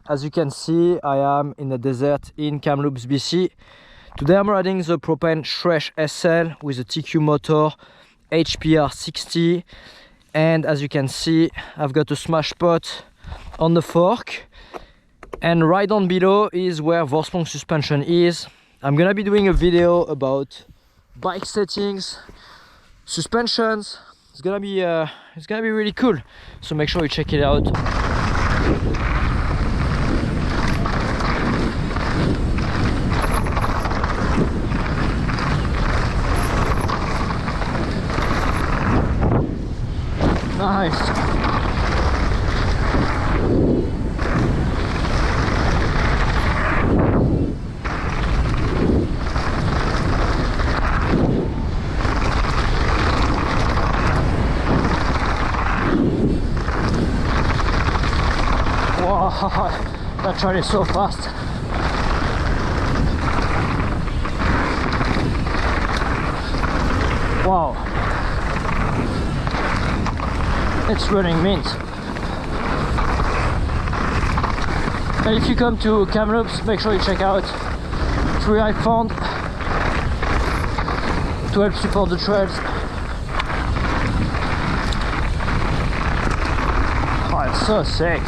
as you can see, I am in the desert in Kamloops, BC. Today I'm riding the Propane Shresh SL with a TQ motor, HPR 60, and as you can see, I've got a Smashpot on the fork, and right down below is where Vorsprung suspension is. I'm gonna be doing a video about bike settings, suspensions. It's gonna be really cool, so make sure you check it out. Nice. Wow, that train is so fast. Wow, it's running mint. And if you come to Kamloops, make sure you check out Free I Found to help support the trails. Oh, it's so sick.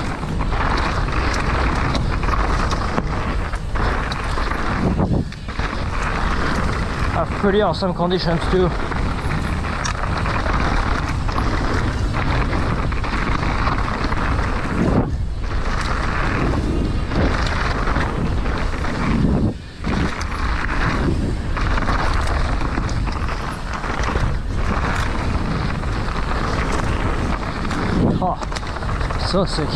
Have pretty awesome conditions too. Oh, so sick.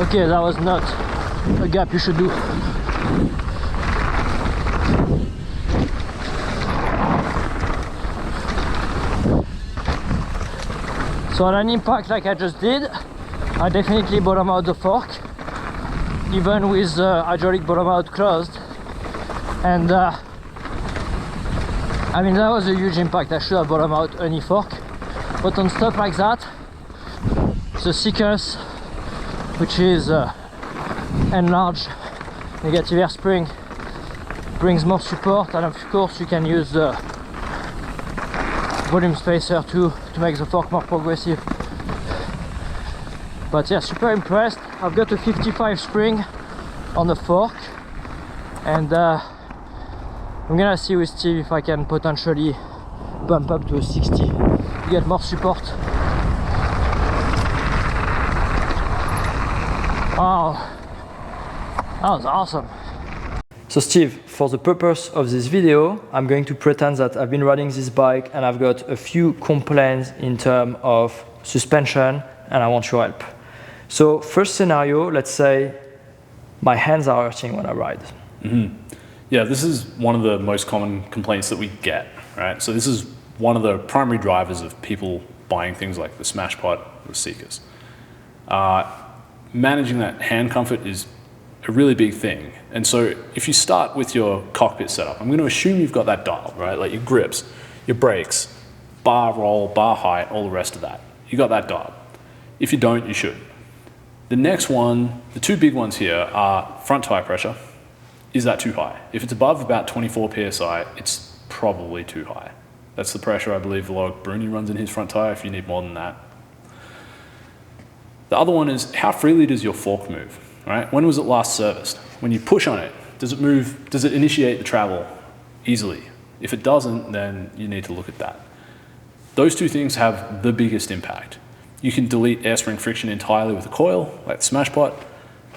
Okay, that was not a gap you should do. So on an impact like I just did, I definitely bottom out the fork, even with the hydraulic bottom out closed. And I mean, that was a huge impact. I should have bottom out any fork, but on stuff like that, the Secus, which is enlarged negative air spring, brings more support, and of course you can use the volume spacer too to make the fork more progressive. But yeah, super impressed. I've got a 55 spring on the fork, and I'm gonna see with Steve if I can potentially bump up to a 60 to get more support. Wow, that was awesome. So Steve, for the purpose of this video, I'm going to pretend that I've been riding this bike and I've got a few complaints in terms of suspension, and I want your help. So first scenario, let's say my hands are hurting when I ride. Yeah, this is one of the most common complaints that we get, right? So this is one of the primary drivers of people buying things like the Smashpot or the Secus. Managing that hand comfort is a really big thing. And so if you start with your cockpit setup, I'm going to assume you've got that dialed, right? Like your grips, your brakes, bar roll, bar height, all the rest of that. You got that dialed. If you don't, you should. The next one, the two big ones here are front tire pressure. Is that too high? If it's above about 24 PSI, it's probably too high. That's the pressure I believe Vlog Bruni runs in his front tire. If you need more than that. The other one is, how freely does your fork move, right? When was it last serviced? When you push on it, does it move, does it initiate the travel easily? If it doesn't, then you need to look at that. Those two things have the biggest impact. You can delete air spring friction entirely with a coil, like the Smashpot,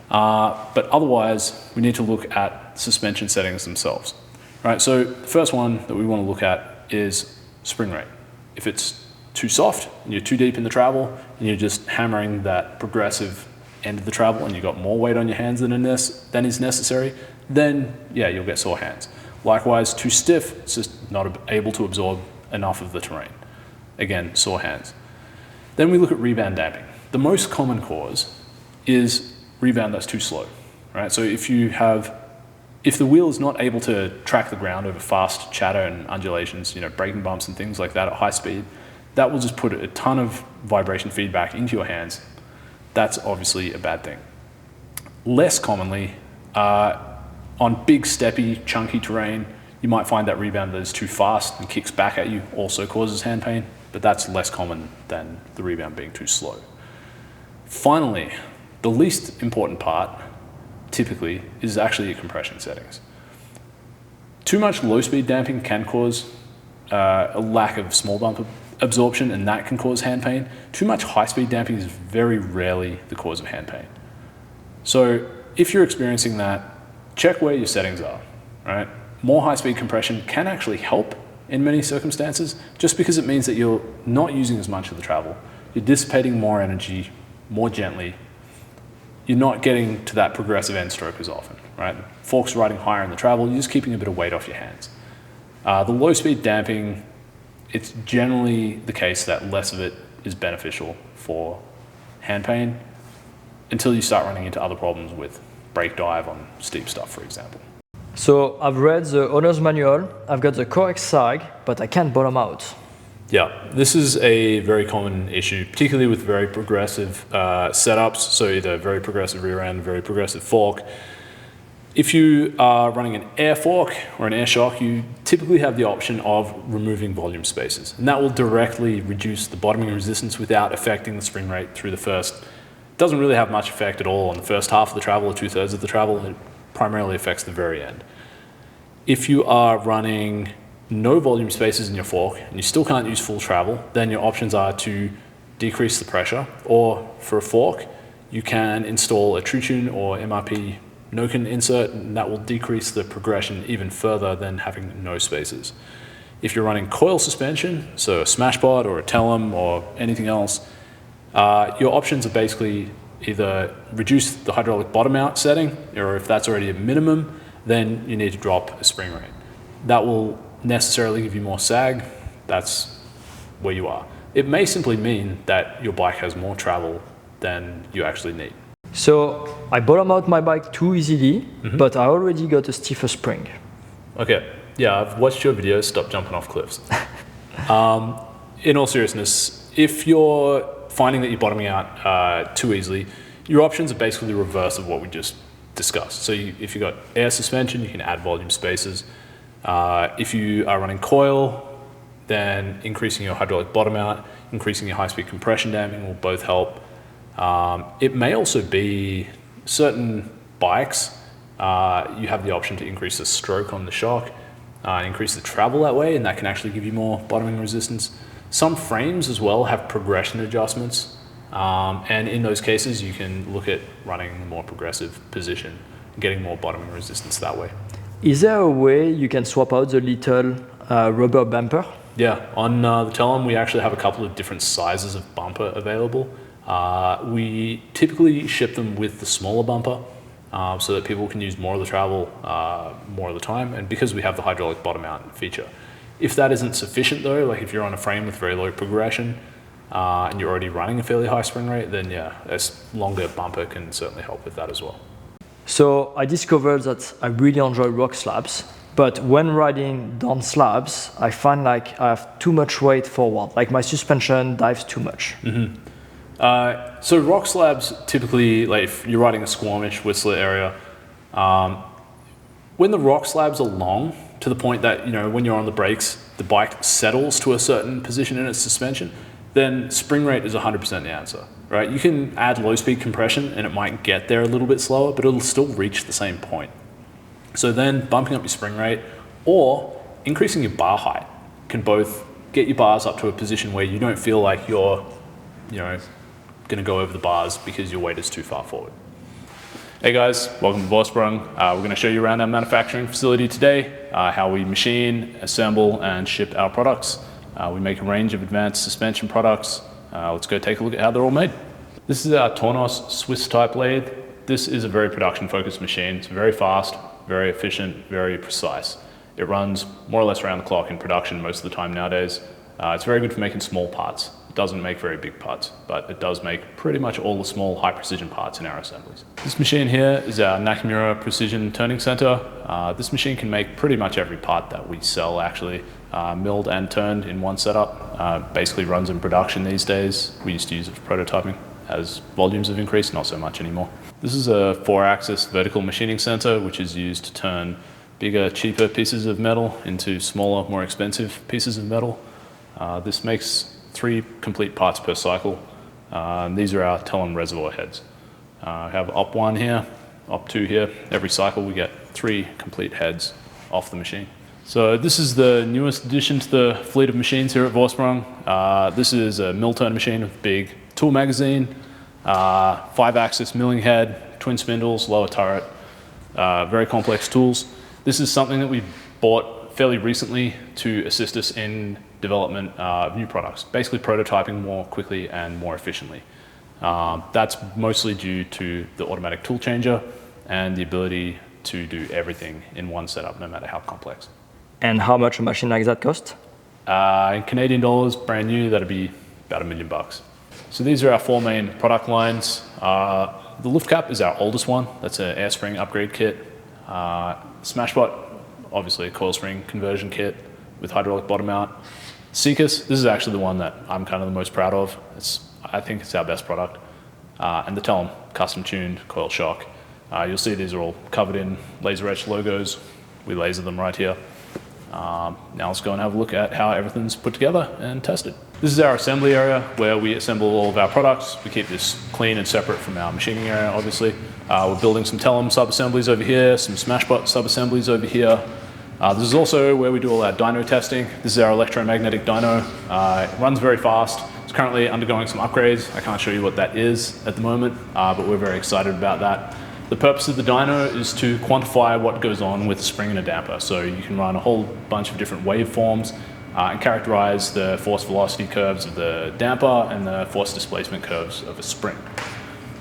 but otherwise, we need to look at suspension settings themselves. Right, so the first one that we want to look at is spring rate. If it's too soft and you're too deep in the travel and you're just hammering that progressive end of the travel and you've got more weight on your hands than is necessary, then yeah, you'll get sore hands. Likewise, too stiff, it's just not able to absorb enough of the terrain. Again, sore hands. Then we look at rebound damping. The most common cause is rebound that's too slow, right? So if the wheel is not able to track the ground over fast chatter and undulations, braking bumps and things like that at high speed, that will just put a ton of vibration feedback into your hands. That's obviously a bad thing. Less commonly, on big, steppy, chunky terrain, you might find that rebound that is too fast and kicks back at you also causes hand pain, but that's less common than the rebound being too slow. Finally, the least important part, typically, is actually your compression settings. Too much low-speed damping can cause a lack of small bump absorption, and that can cause hand pain. Too much high-speed damping is very rarely the cause of hand pain. So if you're experiencing that, check where your settings are, right? More high-speed compression can actually help in many circumstances, just because it means that you're not using as much of the travel. You're dissipating more energy more gently. You're not getting to that progressive end stroke as often, right? Forks riding higher in the travel, you're just keeping a bit of weight off your hands. The low-speed damping, it's generally the case that less of it is beneficial for hand pain until you start running into other problems with brake dive on steep stuff, for example. So I've read the owner's manual, I've got the correct sag, but I can't bottom out. Yeah, this is a very common issue, particularly with very progressive setups, so either very progressive rear end, very progressive fork. If you are running an air fork or an air shock, you typically have the option of removing volume spaces, and that will directly reduce the bottoming resistance without affecting the spring rate through the first. It doesn't really have much effect at all on the first half of the travel or 2/3 of the travel. It primarily affects the very end. If you are running no volume spaces in your fork and you still can't use full travel, then your options are to decrease the pressure, or for a fork, you can install a True Tune or MRP Noken insert, and that will decrease the progression even further than having no spaces. If you're running coil suspension, so a Smashpot or a Telum or anything else, your options are basically either reduce the hydraulic bottom out setting, or if that's already a minimum, then you need to drop a spring rate. That will necessarily give you more sag. That's where you are. It may simply mean that your bike has more travel than you actually need. So I bottom out my bike too easily, but I already got a stiffer spring. Okay, yeah, I've watched your videos, stop jumping off cliffs. In all seriousness, if you're finding that you're bottoming out too easily, your options are basically the reverse of what we just discussed. So if you've got air suspension, you can add volume spaces. If you are running coil, then increasing your hydraulic bottom out, increasing your high-speed compression damping will both help. It may also be certain bikes, you have the option to increase the stroke on the shock, increase the travel that way, and that can actually give you more bottoming resistance. Some frames as well have progression adjustments, and in those cases you can look at running a more progressive position and getting more bottoming resistance that way. Is there a way you can swap out the little rubber bumper? Yeah, on the Telum we actually have a couple of different sizes of bumper available. We typically ship them with the smaller bumper so that people can use more of the travel more of the time, and because we have the hydraulic bottom out feature. If that isn't sufficient though, like if you're on a frame with very low progression and you're already running a fairly high spring rate, then yeah, a longer bumper can certainly help with that as well. So I discovered that I really enjoy rock slabs, but when riding down slabs, I find like I have too much weight forward, like my suspension dives too much. So rock slabs typically, like if you're riding a Squamish, Whistler area, when the rock slabs are long to the point that, you know, when you're on the brakes, the bike settles to a certain position in its suspension, then spring rate is 100% the answer, right? You can add low speed compression and it might get there a little bit slower, but it'll still reach the same point. So then bumping up your spring rate or increasing your bar height can both get your bars up to a position where you don't feel like you're, you know, going to go over the bars because your weight is too far forward. Hey guys, welcome to Vorsprung. We're going to show you around our manufacturing facility today, how we machine, assemble and ship our products. We make a range of advanced suspension products. Let's go take a look at how they're all made. This is our Tornos Swiss type lathe. This is a very production focused machine. It's very fast, very efficient, very precise. It runs more or less around the clock in production most of the time nowadays. It's very good for making small parts. It doesn't make very big parts, but it does make pretty much all the small high precision parts in our assemblies. This machine here is our Nakamura Precision Turning Center. This machine can make pretty much every part that we sell actually, milled and turned in one setup. Basically runs in production these days. We used to use it for prototyping. As volumes have increased, not so much anymore. This is a 4-axis vertical machining center, which is used to turn bigger, cheaper pieces of metal into smaller, more expensive pieces of metal. This makes 3 complete parts per cycle. These are our Telum reservoir heads. We have op 1 here, op 2 here. Every cycle we get 3 complete heads off the machine. So this is the newest addition to the fleet of machines here at Vorsprung. This is a mill turn machine with big tool magazine, 5-axis milling head, twin spindles, lower turret, very complex tools. This is something that we bought fairly recently to assist us in development of new products, basically prototyping more quickly and more efficiently. That's mostly due to the automatic tool changer and the ability to do everything in one setup, no matter how complex. And how much a machine like that cost? In Canadian dollars, brand new, that'd be about $1 million. So these are our 4 main product lines. The lift cap is our oldest one. That's an air spring upgrade kit. Smashpot, obviously a coil spring conversion kit with hydraulic bottom mount. Secus, this is actually the one that I'm kind of the most proud of. I think it's our best product. And the Telum custom tuned coil shock. You'll see these are all covered in laser etched logos. We laser them right here. Now let's go and have a look at how everything's put together and tested. This is our assembly area where we assemble all of our products. We keep this clean and separate from our machining area, obviously. We're building some Telum sub-assemblies over here, some Smashpot sub-assemblies over here. This is also where we do all our dyno testing. This is our electromagnetic dyno. It runs very fast. It's currently undergoing some upgrades. I can't show you what that is at the moment, but we're very excited about that. The purpose of the dyno is to quantify what goes on with a spring and a damper. So you can run a whole bunch of different waveforms and characterize the force velocity curves of the damper and the force displacement curves of a spring.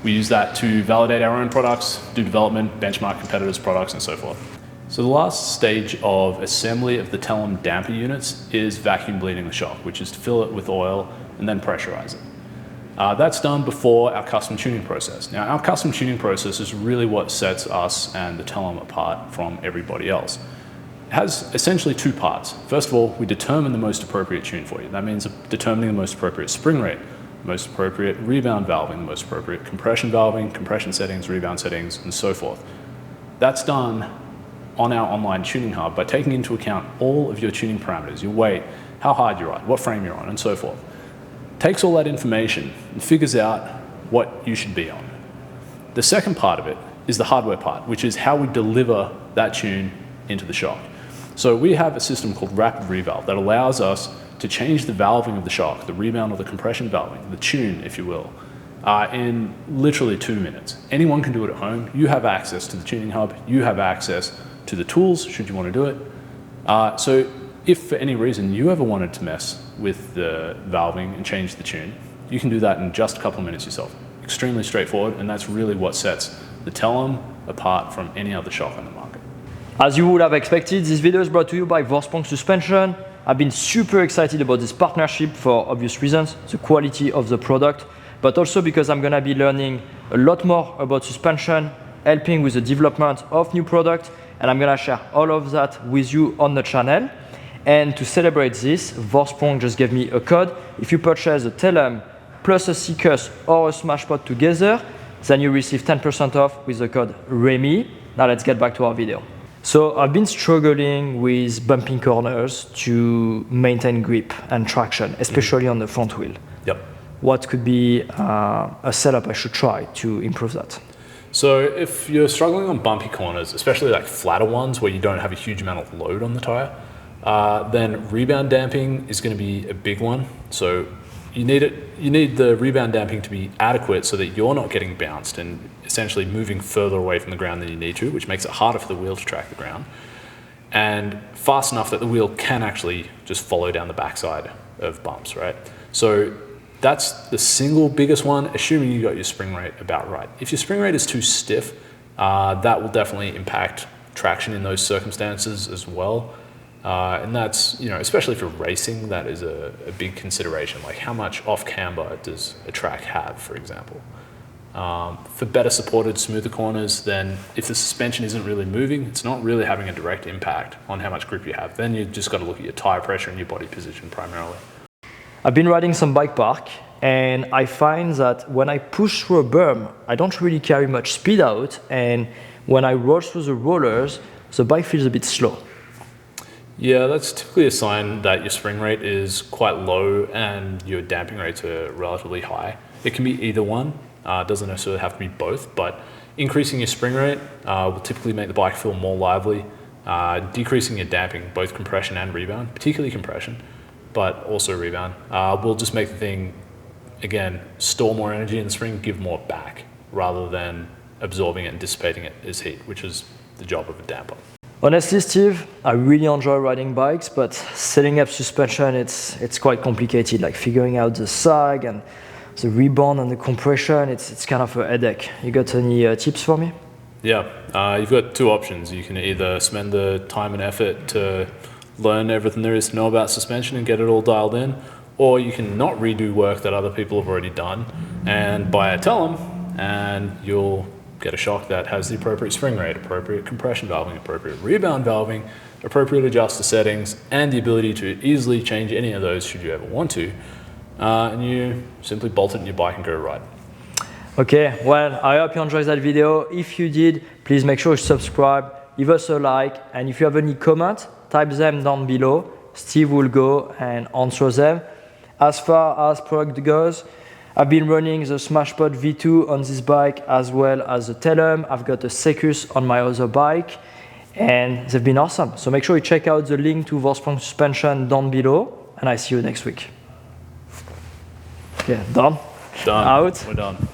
We use that to validate our own products, do development, benchmark competitors' products, and so forth. So the last stage of assembly of the Telum damper units is vacuum bleeding the shock, which is to fill it with oil and then pressurize it. That's done before our custom tuning process. Now, our custom tuning process is really what sets us and the Telum apart from everybody else. It has essentially 2 parts. First of all, we determine the most appropriate tune for you. That means determining the most appropriate spring rate, the most appropriate rebound valving, the most appropriate compression valving, compression settings, rebound settings, and so forth. That's done on our online tuning hub by taking into account all of your tuning parameters, your weight, how hard you're on, what frame you're on, and so forth. Takes all that information and figures out what you should be on. The second part of it is the hardware part, which is how we deliver that tune into the shock. So we have a system called rapid revalve that allows us to change the valving of the shock, the rebound or the compression valving, the tune, if you will, in literally 2 minutes. Anyone can do it at home. You have access to the tuning hub. You have access to the tools, should you want to do it. So if for any reason you ever wanted to mess with the valving and change the tune, you can do that in just a couple of minutes yourself. Extremely straightforward, and that's really what sets the Telum apart from any other shock on the market. As you would have expected, this video is brought to you by Vorsprung Suspension. I've been super excited about this partnership for obvious reasons, the quality of the product, but also because I'm gonna be learning a lot more about suspension, helping with the development of new products, and I'm gonna share all of that with you on the channel. And to celebrate this, Vorsprung just gave me a code. If you purchase a Telum plus a Secus or a Smashpot together, then you receive 10% off with the code REMY. Now let's get back to our video. So I've been struggling with bumping corners to maintain grip and traction, especially on the front wheel. Yep. What could be a setup I should try to improve that? So if you're struggling on bumpy corners, especially like flatter ones where you don't have a huge amount of load on the tire, then rebound damping is going to be a big one. So you need the rebound damping to be adequate so that you're not getting bounced and essentially moving further away from the ground than you need to, which makes it harder for the wheel to track the ground, and fast enough that the wheel can actually just follow down the backside of bumps, right? So that's the single biggest one, assuming you got your spring rate about right. If your spring rate is too stiff, that will definitely impact traction in those circumstances as well. And that's, especially for racing, that is a big consideration. Like how much off camber does a track have, for example? For better supported, smoother corners, then if the suspension isn't really moving, it's not really having a direct impact on how much grip you have. Then you just got to look at your tire pressure and your body position primarily. I've been riding some bike park, and I find that when I push through a berm, I don't really carry much speed out, and when I roll through the rollers, the bike feels a bit slow. Yeah, that's typically a sign that your spring rate is quite low and your damping rates are relatively high. It can be either one, it doesn't necessarily have to be both, but increasing your spring rate will typically make the bike feel more lively. Decreasing your damping, both compression and rebound, particularly compression, but also rebound, will just make the thing, again, store more energy in the spring, give more back, rather than absorbing it and dissipating it as heat, which is the job of a damper. Honestly, Steve, I really enjoy riding bikes, but setting up suspension, it's quite complicated, like figuring out the sag and the rebound and the compression, it's kind of a headache. You got any tips for me? Yeah, you've got two options. You can either spend the time and effort to learn everything there is to know about suspension and get it all dialed in, or you can not redo work that other people have already done and buy a Telum, and you'll get a shock that has the appropriate spring rate, appropriate compression valving, appropriate rebound valving, appropriate adjuster settings, and the ability to easily change any of those should you ever want to. And you simply bolt it in your bike and go ride. Okay, well, I hope you enjoyed that video. If you did, please make sure you subscribe, leave us a like, and if you have any comments, type them down below. Steve will go and answer them. As far as product goes, I've been running the Smashpot V2 on this bike as well as the Telum. I've got a Secus on my other bike, and they've been awesome. So make sure you check out the link to Vorsprung suspension down below, and I see you next week. Okay, done? Done. Out? We're done.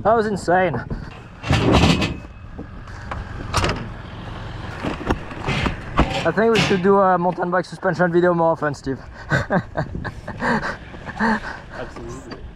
That was insane. I think we should do a mountain bike suspension video more often, Steve. Absolutely.